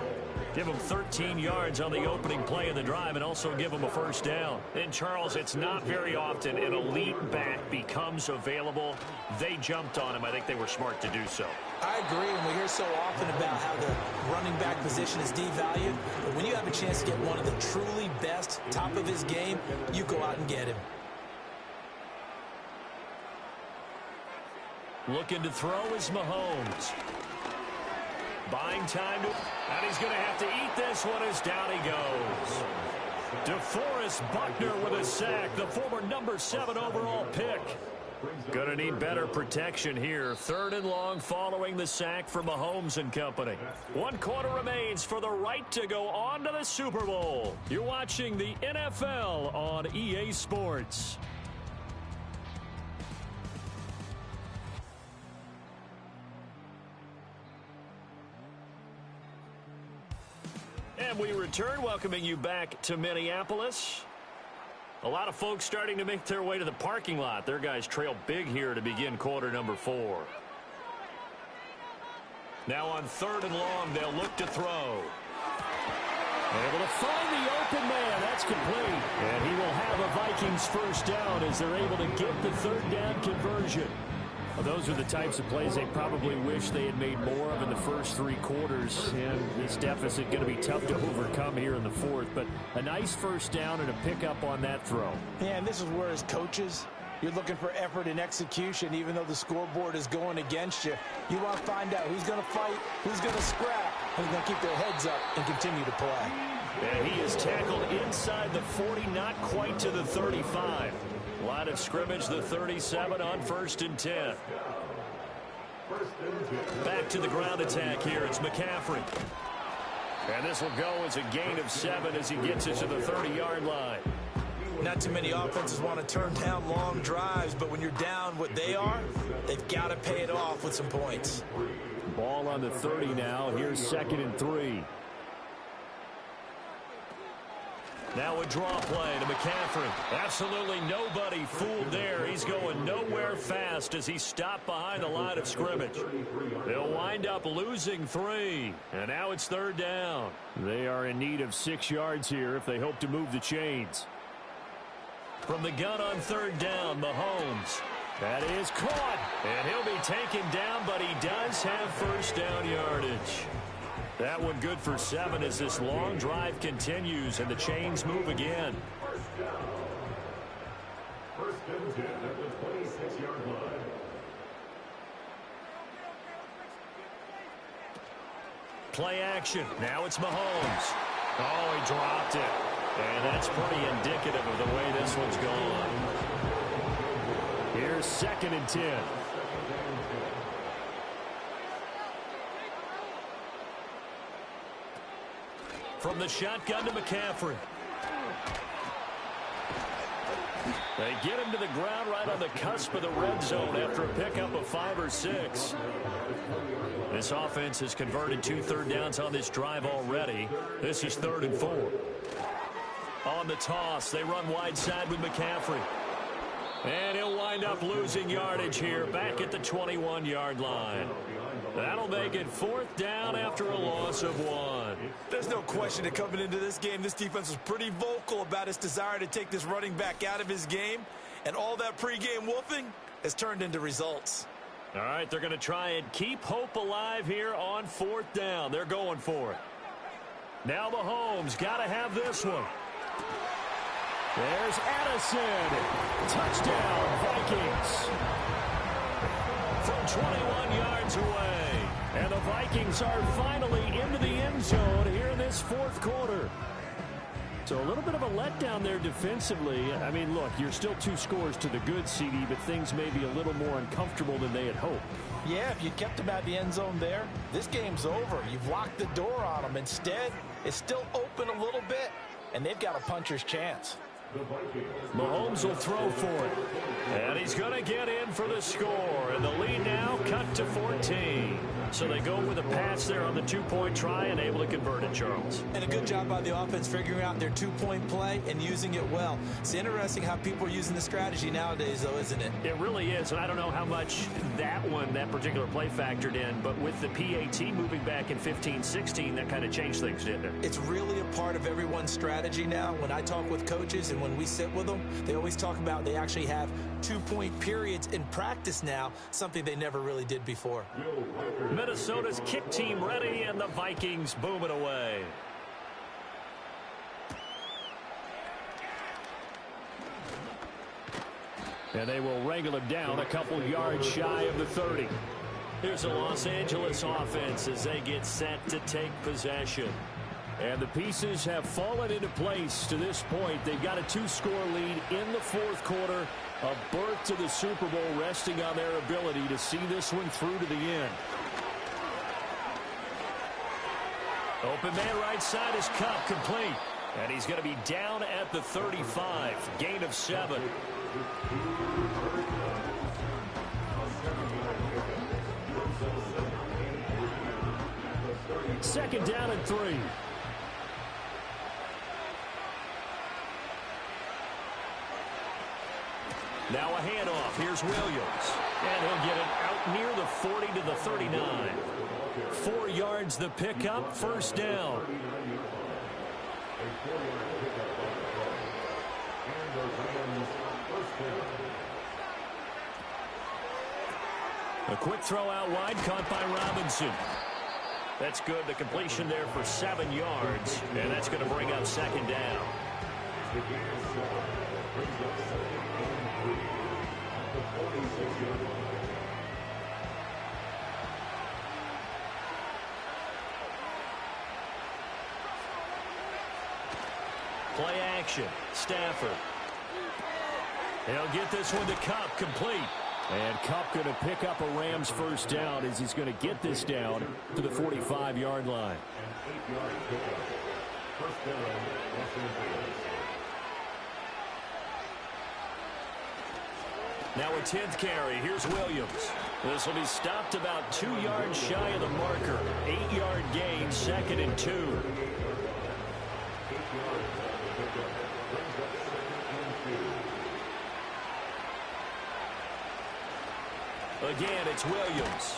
Give them 13 yards on the opening play of the drive and also give them a first down. And, Charles, it's not very often an elite back becomes available. They jumped on him. I think they were smart to do so. I agree, and we hear so often about how the running back position is devalued. But when you have a chance to get one of the truly best, top of his game, you go out and get him. Looking to throw is Mahomes. Buying time, and he's going to have to eat this one as down he goes. DeForest Buckner with a sack, the former number 7 overall pick. Going to need better protection here. Third and long following the sack for Mahomes and company. 1 quarter remains for the right to go on to the Super Bowl. You're watching the NFL on EA Sports. And we return, welcoming you back to Minneapolis. A lot of folks starting to make their way to the parking lot. Their guys trail big here to begin quarter number 4. Now on third and long, they'll look to throw. Able to find the open man. That's complete. And he will have a Vikings first down as they're able to get the third down conversion. Well, those are the types of plays they probably wish they had made more of in the first 3 quarters. And this deficit going to be tough to overcome here in the 4th. But a nice first down and a pickup on that throw. Yeah, and this is where as coaches, you're looking for effort and execution, even though the scoreboard is going against you. You want to find out who's going to fight, who's going to scrap, who's going to keep their heads up and continue to play. And he is tackled inside the 40, not quite to the 35. Line of scrimmage, the 37 on 1st and 10. Back to the ground attack here. It's McCaffrey. And this will go as a gain of 7 as he gets it to the 30-yard line. Not too many offenses want to turn down long drives, but when you're down what they are, they've got to pay it off with some points. Ball on the 30 now. Here's 2nd and 3. Now a draw play to McCaffrey. Absolutely nobody fooled there. He's going nowhere fast as he stopped behind the line of scrimmage. They'll wind up losing 3. And now it's third down. They are in need of 6 yards here if they hope to move the chains. From the gun on third down, Mahomes. That is caught. And he'll be taken down, but he does have first down yardage. That one good for 7 as this long drive continues and the chains move again. First and 10 at the 26-yard line. Play action. Now it's Mahomes. Oh, he dropped it. And that's pretty indicative of the way this one's gone. Here's 2nd and 10. From the shotgun to McCaffrey. They get him to the ground right on the cusp of the red zone after a pickup of 5 or 6. This offense has converted 2 third downs on this drive already. This is 3rd and 4. On the toss, they run wide side with McCaffrey. And he'll wind up losing yardage here back at the 21-yard line. That'll make it 4th down after a loss of 1. There's no question that coming into this game, this defense was pretty vocal about its desire to take this running back out of his game. And all that pregame wolfing has turned into results. All right, they're going to try and keep hope alive here on 4th down. They're going for it. Now Mahomes got to have this one. There's Addison. Touchdown, Vikings. From 21 yards away. And the Vikings are finally into the end zone here in this 4th quarter. So a little bit of a letdown there defensively. I mean, look, you're still 2 scores to the good, CD, but things may be a little more uncomfortable than they had hoped. Yeah, if you kept them at the end zone there, this game's over. You've locked the door on them. Instead, it's still open a little bit, and they've got a puncher's chance. Mahomes will throw for it. And he's going to get in for the score. And the lead now cut to 14. So they go with a pass there on the 2-point try and able to convert it, Charles. And a good job by the offense figuring out their 2-point play and using it well. It's interesting how people are using the strategy nowadays, though, isn't it? It really is. And I don't know how much that particular play factored in. But with the PAT moving back in 15-16, that kind of changed things, didn't it? It's really a part of everyone's strategy now. When I talk with coaches and when we sit with them, they always talk about they actually have 2-point periods in practice now, something they never really did before. Minnesota's kick team ready, and the Vikings boom it away. And they will wrangle him down a couple yards shy of the 30. Here's the Los Angeles offense as they get set to take possession. And the pieces have fallen into place to this point. They've got a 2-score lead in the 4th quarter. A berth to the Super Bowl resting on their ability to see this one through to the end. Open man right side is Kupp, complete. And he's going to be down at the 35. Gain of 7. Second down and 3. Now a handoff. Here's Williams. And he'll get it out near the 40 to the 39. 4 yards the pickup. First down. A quick throw out wide, caught by Robinson. That's good. The completion there for 7 yards. And that's going to bring up second down. Play action. Stafford. He'll get this one to Kupp, complete. And Kupp going to pick up a Rams first down as he's going to get this down to the 45-yard line. Now a 10th carry. Here's Williams. This will be stopped about 2 yards shy of the marker. 8-yard gain, 2nd and 2. Again, it's Williams.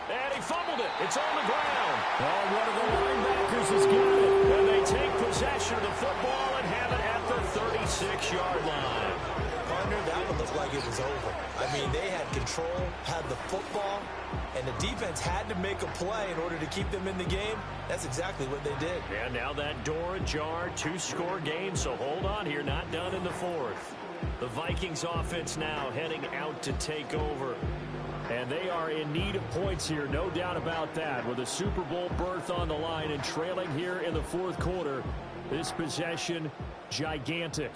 And he fumbled it. It's on the ground. Oh, one of the linebackers has got it. And they take possession of the football and have it at the 36-yard line. Partner, that one looked like it was over. I mean, they had control, had the football, and the defense had to make a play in order to keep them in the game. That's exactly what they did. And now that door ajar, 2-score game, so hold on here. Not done in the 4th. The Vikings offense now heading out to take over. And they are in need of points here, no doubt about that. With a Super Bowl berth on the line and trailing here in the 4th quarter, this possession gigantic.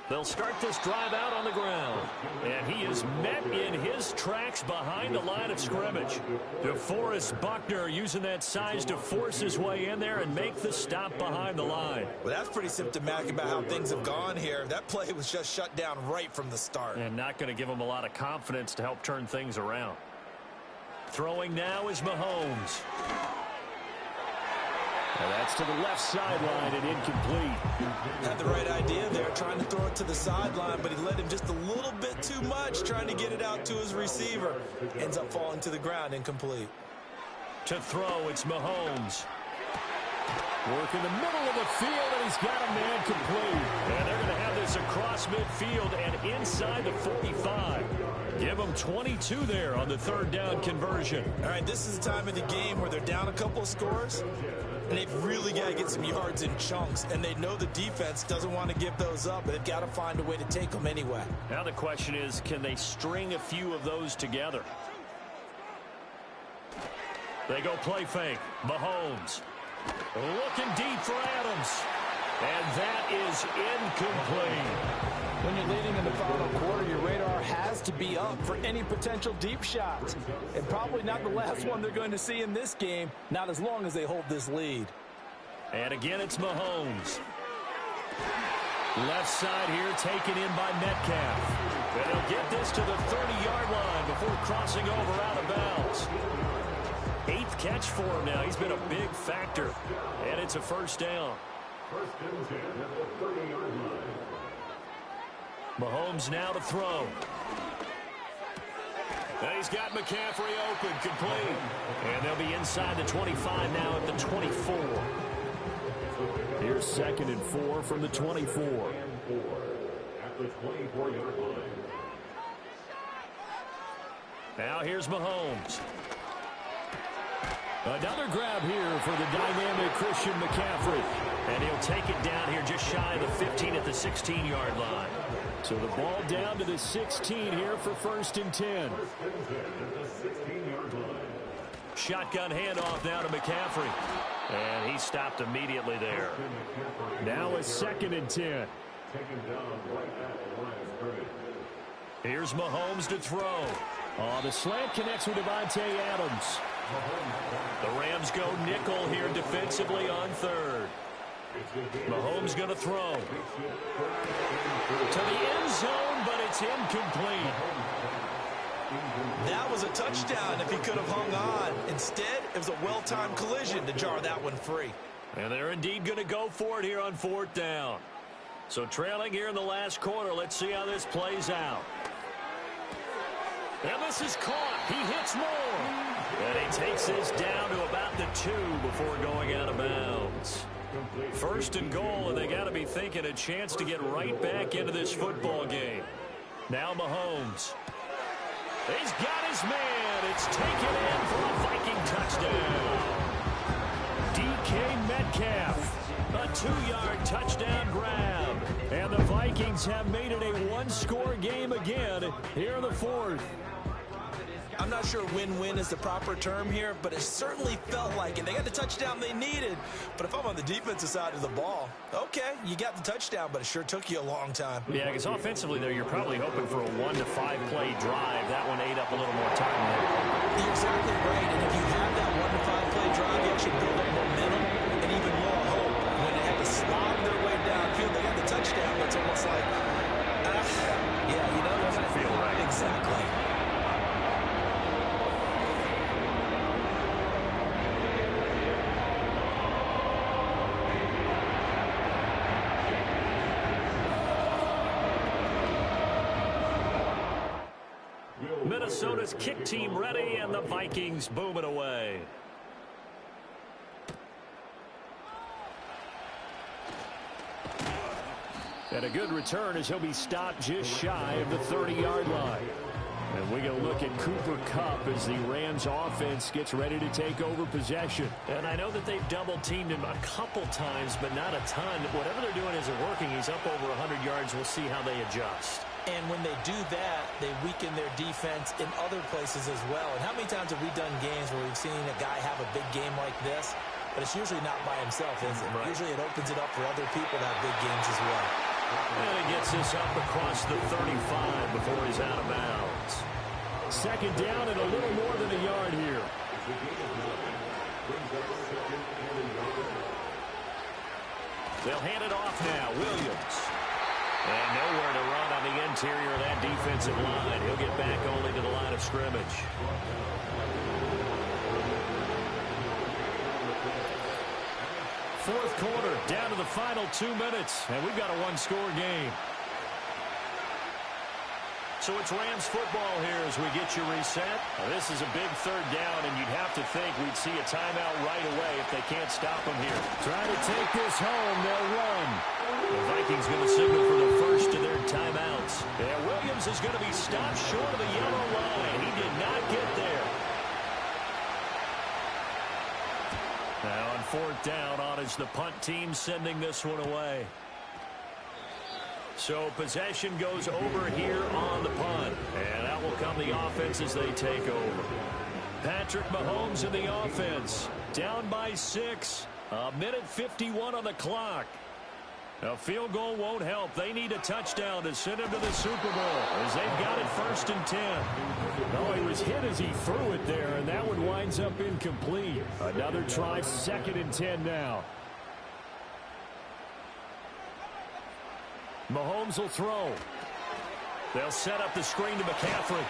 They'll start this drive out on the ground. And he is met in his tracks behind the line of scrimmage. DeForest Buckner using that size to force his way in there and make the stop behind the line. Well, that's pretty symptomatic about how things have gone here. That play was just shut down right from the start. And not going to give him a lot of confidence to help turn things around. Throwing now is Mahomes. And that's to the left sideline and incomplete. Had the right idea there, trying to throw it to the sideline, but he let him just a little bit too much, trying to get it out to his receiver. Ends up falling to the ground, incomplete. To throw, it's Mahomes. Work in the middle of the field, and he's got a man complete. And they're going to have this across midfield and inside the 45. Give them 22 there on the third down conversion. All right, this is the time of the game where they're down a couple of scores, and they've really got to get some yards in chunks, and they know the defense doesn't want to give those up, but they've got to find a way to take them anyway. Now the question is, can they string a few of those together? They go play fake. Mahomes. Looking deep for Adams. And that is incomplete. When you're leading in the final quarter, your radar has to be up for any potential deep shots. And probably not the last one they're going to see in this game, not as long as they hold this lead. And again, it's Mahomes. Left side here taken in by Metcalf. And he'll get this to the 30-yard line before crossing over out of bounds. 8th catch for him now. He's been a big factor. And it's a first down. First and 10 at the 30-yard line. Mahomes now to throw. And he's got McCaffrey open, complete. And they'll be inside the 25 now at the 24. Here's 2nd and 4 from the 24. At the 24-yard line. Now here's Mahomes. Another grab here for the dynamic Christian McCaffrey. And he'll take it down here just shy of the 15 at the 16-yard line. So the ball down to the 16 here for 1st and 10. Shotgun handoff now to McCaffrey. And he stopped immediately there. Now a 2nd and 10. Here's Mahomes to throw. The slant connects with Devontae Adams. The Rams go nickel here defensively on 3rd. Mahomes going to throw. To the end zone, but it's incomplete. That was a touchdown if he could have hung on. Instead, it was a well-timed collision to jar that one free. And they're indeed going to go for it here on 4th down. So trailing here in the last quarter, let's see how this plays out. And this is caught. He hits more. And he takes this down to about the 2 before going out of bounds. 1st and goal, and they got to be thinking a chance to get right back into this football game. Now Mahomes. He's got his man. It's taken in for a Viking touchdown. DK Metcalf. A 2-yard touchdown grab. And the Vikings have made it a 1-score game again here in the 4th. I'm not sure win-win is the proper term here, but it certainly felt like it. They got the touchdown they needed, but if I'm on the defensive side of the ball, okay, you got the touchdown, but it sure took you a long time. Yeah, because offensively, though, you're probably hoping for a 1 to 5 play drive. That one ate up a little more time there. You're exactly right, and if you have that 1 to 5 play drive, you actually build up momentum and even more hope. When they had to slog their way downfield, they got the touchdown, but it's almost like, yeah, you know, doesn't feel right. Exactly. Minnesota's kick team ready, and the Vikings boom it away. And a good return as he'll be stopped just shy of the 30-yard line. And we're going to look at Cooper Kupp as the Rams offense gets ready to take over possession. And I know that they've double-teamed him a couple times, but not a ton. Whatever they're doing isn't working. He's up over 100 yards. We'll see how they adjust. And when they do that, they weaken their defense in other places as well. And how many times have we done games where we've seen a guy have a big game like this? But it's usually not by himself, is it? Right. Usually it opens it up for other people to have big games as well. And he gets this up across the 35 before he's out of bounds. Second down and a little more than a yard here. They'll hand it off now. Williams. And nowhere to run on the interior of that defensive line. He'll get back only to the line of scrimmage. Fourth quarter, down to the final 2 minutes, and we've got a one-score game. So it's Rams football here as we get you reset. Now, this is a big third down, and you'd have to think we'd see a timeout right away if they can't stop them here. Trying to take this home, they'll run. The Vikings going to signal for the first of their timeouts. And Williams is going to be stopped short of the yellow line. He did not get there. Now on fourth down, on is the punt team sending this one away. So possession goes over here on the punt. And that will come the offense as they take over. Patrick Mahomes in the offense. Down by 6. A minute 51 on the clock. A field goal won't help. They need a touchdown to send him to the Super Bowl as they've got it 1st and 10. No, he was hit as he threw it there, and that one winds up incomplete. Another try, 2nd and 10 now. Mahomes will throw. They'll set up the screen to McCaffrey.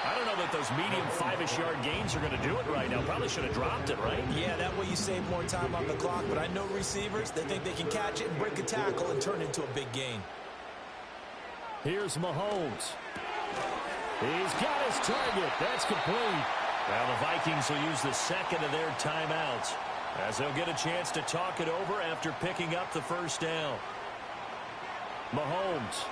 I don't know that those medium 5-ish yard gains are going to do it right now. Probably should have dropped it, right? Yeah, that way you save more time on the clock. But I know receivers, they think they can catch it and break a tackle and turn it into a big gain. Here's Mahomes. He's got his target. That's complete. Well, the Vikings will use the second of their timeouts as they'll get a chance to talk it over after picking up the first down. Mahomes.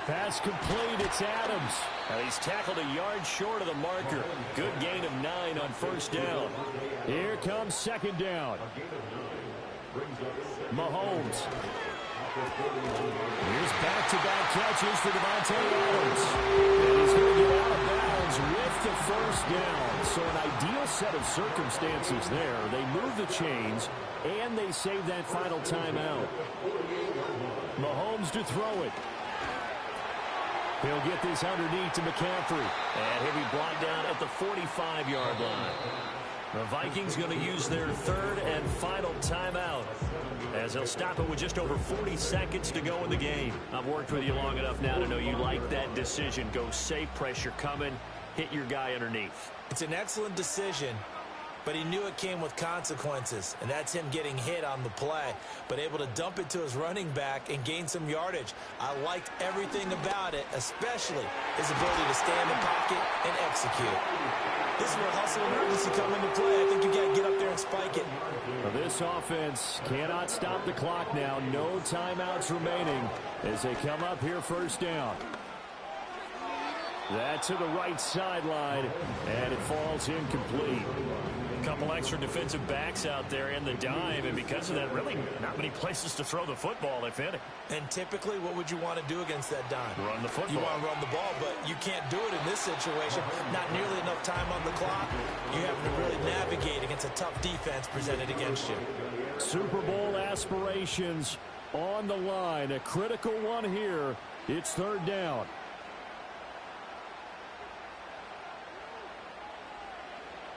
Pass complete. It's Adams. And he's tackled a yard short of the marker. Good gain of 9 on first down. Here comes 2nd down. Mahomes. Here's back-to-back catches for Davante Adams. And he's going to get out of bounds with the first down. So an ideal set of circumstances there. They move the chains, and they save that final timeout. Mahomes to throw it. He'll get this underneath to McCaffrey. And he'll be brought down at the 45-yard line. The Vikings going to use their 3rd and final timeout as they'll stop it with just over 40 seconds to go in the game. I've worked with you long enough now to know you like that decision. Go safe, pressure coming, hit your guy underneath. It's an excellent decision, but he knew it came with consequences, and that's him getting hit on the play, but able to dump it to his running back and gain some yardage. I liked everything about it, especially his ability to stay in the pocket and execute. This is where hustle and urgency come into play. I think you got to get up there and spike it. Well, this offense cannot stop the clock now. No timeouts remaining as they come up here 1st down. That to the right sideline, and it falls incomplete. A couple extra defensive backs out there in the dime, and because of that, really not many places to throw the football, if any. And typically, what would you want to do against that dime? Run the football. You want to run the ball, but you can't do it in this situation. Not nearly enough time on the clock. You have to really navigate against a tough defense presented against you. Super Bowl aspirations on the line. A critical one here. It's 3rd down.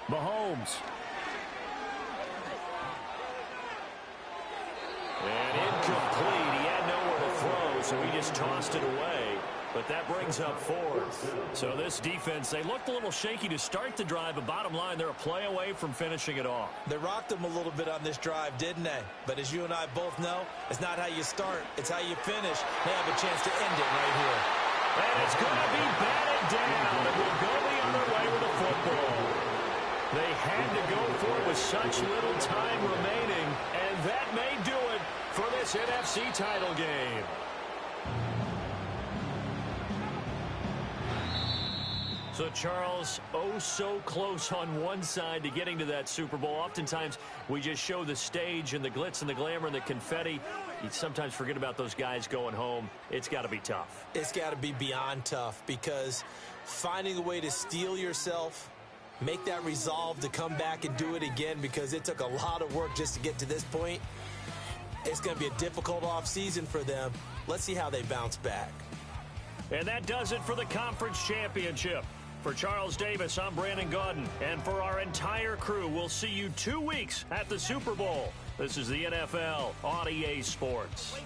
Mahomes. And incomplete. He had nowhere to throw, so he just tossed it away. But that brings up 4th. So this defense, they looked a little shaky to start the drive, but bottom line, they're a play away from finishing it off. They rocked them a little bit on this drive, didn't they? But as you and I both know, it's not how you start, it's how you finish. They have a chance to end it right here. And it's going to be batted down, and will go the other way with the football. They had to go for it with such little time remaining, and that may do it for this NFC title game. So, Charles, oh so close on one side to getting to that Super Bowl. Oftentimes, we just show the stage and the glitz and the glamour and the confetti. You sometimes forget about those guys going home. It's got to be tough. It's got to be beyond tough, because finding a way to steel yourself, make that resolve to come back and do it again, because it took a lot of work just to get to this point. It's going to be a difficult offseason for them. Let's see how they bounce back. And that does it for the conference championship. For Charles Davis, I'm Brandon Gaudin. And for our entire crew, we'll see you 2 weeks at the Super Bowl. This is the NFL on EA Sports.